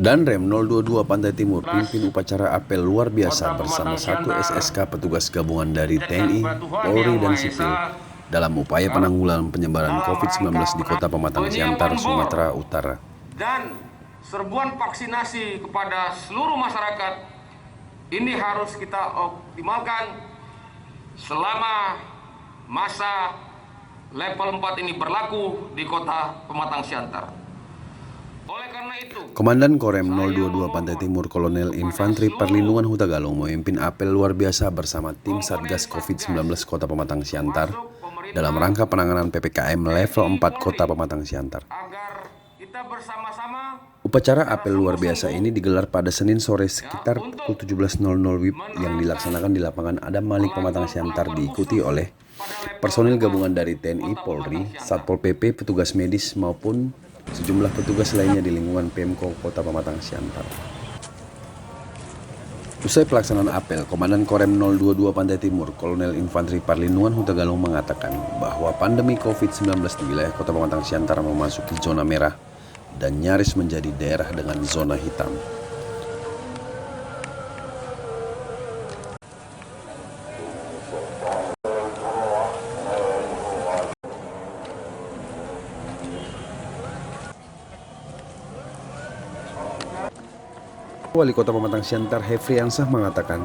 Danrem 022 Pantai Timur pimpin upacara apel luar biasa bersama 1 SSK petugas gabungan dari TNI, Polri, dan Sipil dalam upaya penanggulangan penyebaran COVID-19 di Kota Pematang Siantar, Sumatera Utara. Dan serbuan vaksinasi kepada seluruh masyarakat ini harus kita optimalkan selama masa level 4 ini berlaku di Kota Pematang Siantar. Oleh karena itu, Komandan Korem 022 Pantai Timur Kolonel Infantri Perlindungan Huta Galung memimpin apel luar biasa bersama tim Satgas COVID-19 Kota Pematang Siantar dalam rangka penanganan PPKM level 4 Kota Pematang Siantar. Upacara apel luar biasa ini digelar pada Senin sore sekitar pukul 17.00 WIB yang dilaksanakan di lapangan Adam Malik Pematang Siantar, diikuti oleh personil gabungan dari TNI, Polri, Satpol PP, petugas medis maupun sejumlah petugas lainnya di lingkungan Pemko Kota Pematang Siantar. Usai pelaksanaan apel, Komandan Korem 022 Pantai Timur, Kolonel Infantri Perlindungan Huta Galung mengatakan bahwa pandemi COVID-19 di wilayah Kota Pematang Siantar memasuki zona merah dan nyaris menjadi daerah dengan zona hitam. Wali Kota Pematang Siantar Hefriansah mengatakan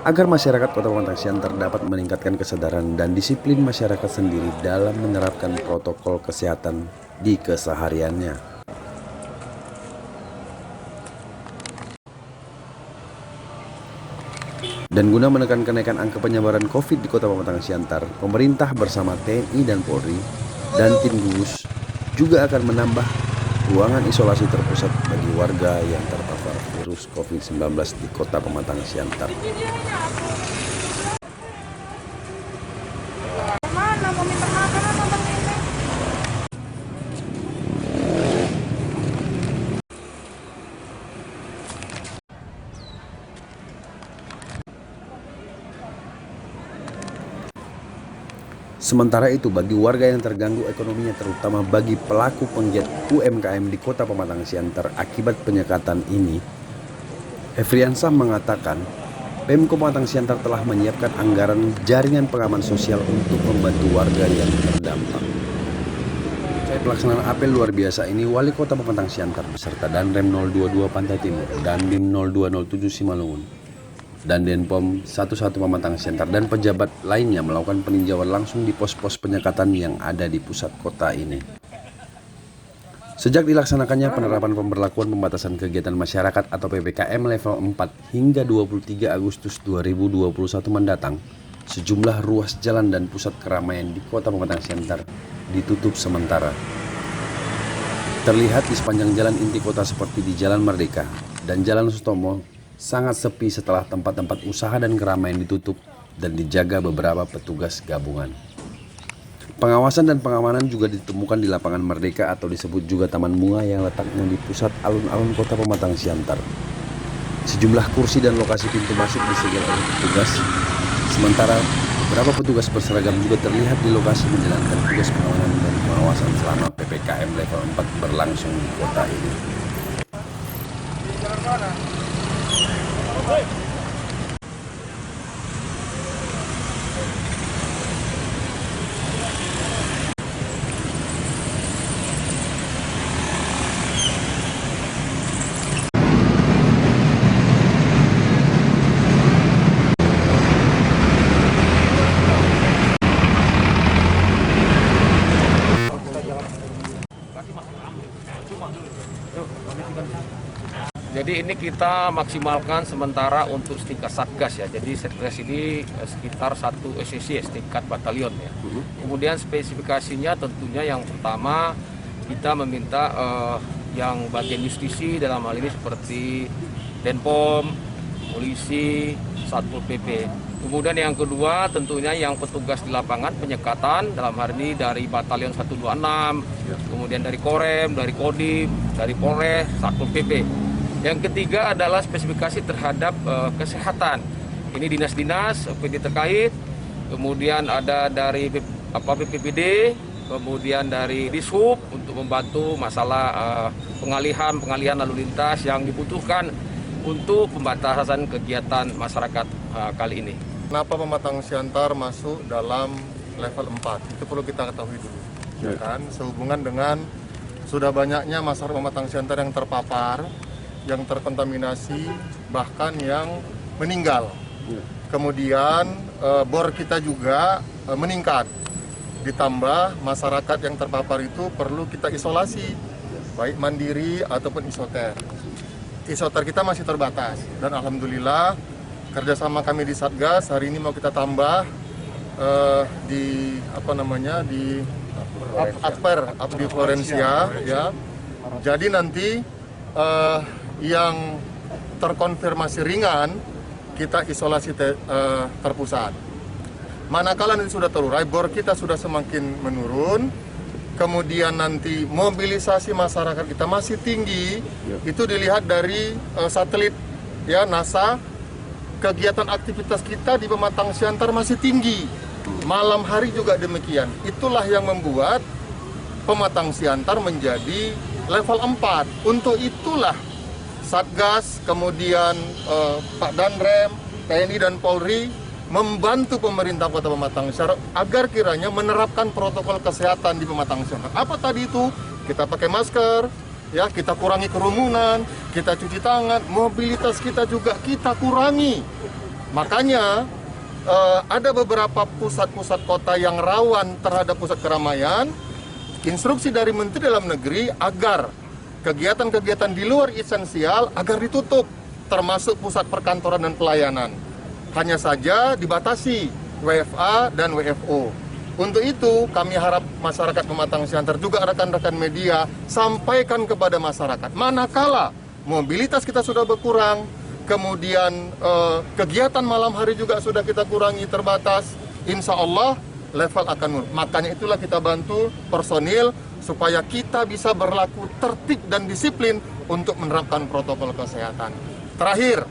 agar masyarakat Kota Pematang Siantar dapat meningkatkan kesadaran dan disiplin masyarakat sendiri dalam menerapkan protokol kesehatan di kesehariannya. Dan guna menekan kenaikan angka penyebaran COVID di Kota Pematang Siantar, pemerintah bersama TNI dan Polri dan tim gugus juga akan menambah ruangan isolasi terpusat bagi warga yang terpapar virus COVID-19 di Kota Pematang Siantar. Sementara itu, bagi warga yang terganggu ekonominya, terutama bagi pelaku penggiat UMKM di Kota Pematang Siantar akibat penyekatan ini, Hefriansah mengatakan Pemko Pematang Siantar telah menyiapkan anggaran jaringan pengaman sosial untuk membantu warga yang terdampak. Usai pelaksanaan apel luar biasa ini, Wali Kota Pematang Siantar beserta Danrem 022 Pantai Timur, Dandim 0207 Simalungun, dan Denpom 11 Pematang Siantar dan pejabat lainnya melakukan peninjauan langsung di pos-pos penyekatan yang ada di pusat kota ini. Sejak dilaksanakannya penerapan pemberlakuan pembatasan kegiatan masyarakat atau PPKM level 4 hingga 23 Agustus 2021 mendatang, sejumlah ruas jalan dan pusat keramaian di Kota Pematang Siantar ditutup sementara. Terlihat di sepanjang jalan inti kota seperti di Jalan Merdeka dan Jalan Sutomo sangat sepi setelah tempat-tempat usaha dan keramaian ditutup dan dijaga beberapa petugas gabungan. Pengawasan dan pengamanan juga ditemukan di lapangan Merdeka atau disebut juga Taman Bunga yang letaknya di pusat alun-alun Kota Pematang Siantar. Sejumlah kursi dan lokasi pintu masuk disegel oleh petugas. Sementara beberapa petugas berseragam juga terlihat di lokasi menjalankan tugas pengamanan dan pengawasan selama PPKM level 4 berlangsung di kota ini. Jadi ini kita maksimalkan sementara untuk setingkat satgas ya. Jadi satgas ini sekitar 1 SCC setingkat batalion ya. Kemudian spesifikasinya tentunya yang pertama kita meminta yang bagian justisi dalam hal ini seperti Denpom, polisi, Satpol PP. Kemudian yang kedua tentunya yang petugas di lapangan penyekatan dalam hal ini dari Batalion 126, kemudian dari Korem, dari Kodim, dari Polres, Satpol PP. Yang ketiga adalah spesifikasi terhadap kesehatan. Ini dinas-dinas PD terkait, kemudian ada dari BPBD, kemudian dari Dishub untuk membantu masalah pengalihan lalu lintas yang dibutuhkan untuk pembatasan kegiatan masyarakat kali ini. Kenapa Pematang Siantar masuk dalam level 4? Itu perlu kita ketahui dulu. Ya kan? Sehubungan dengan sudah banyaknya masyarakat Pematang Siantar yang terpapar, yang terkontaminasi, bahkan yang meninggal. Kemudian bor kita juga meningkat. Ditambah masyarakat yang terpapar itu perlu kita isolasi, baik mandiri ataupun isoter. Isoter kita masih terbatas dan alhamdulillah kerjasama kami di Satgas hari ini mau kita tambah di di Florencia ya. Jadi nanti yang terkonfirmasi ringan kita isolasi terpusat. Manakala nanti sudah terurai, bor kita sudah semakin menurun, kemudian nanti mobilisasi masyarakat kita masih tinggi, itu dilihat dari satelit ya NASA, kegiatan aktivitas kita di Pematang Siantar masih tinggi. Malam hari juga demikian. Itulah yang membuat Pematang Siantar menjadi level 4. Untuk itulah Satgas, kemudian Pak Danrem, TNI dan Polri membantu pemerintah Kota Pematang Siantar agar kiranya menerapkan protokol kesehatan di Pematang Siantar. Apa tadi itu? Kita pakai masker, ya, kita kurangi kerumunan, kita cuci tangan, mobilitas kita juga kita kurangi. Makanya ada beberapa pusat-pusat kota yang rawan terhadap pusat keramaian. Instruksi dari Menteri Dalam Negeri agar kegiatan-kegiatan di luar esensial agar ditutup, termasuk pusat perkantoran dan pelayanan. Hanya saja dibatasi WFA dan WFO. Untuk itu kami harap masyarakat Pematang Siantar juga rekan-rekan media sampaikan kepada masyarakat. Manakala mobilitas kita sudah berkurang, kemudian kegiatan malam hari juga sudah kita kurangi terbatas, insya Allah level akan menurun. Makanya itulah kita bantu personil supaya kita bisa berlaku tertib dan disiplin untuk menerapkan protokol kesehatan. Terakhir,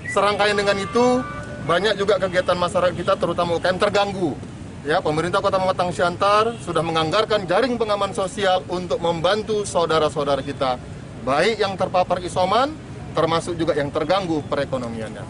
serangkaian dengan itu, banyak juga kegiatan masyarakat kita terutama UKM terganggu. Ya, pemerintah Kota Pematang Siantar sudah menganggarkan jaring pengaman sosial untuk membantu saudara-saudara kita, baik yang terpapar isoman, termasuk juga yang terganggu perekonomiannya.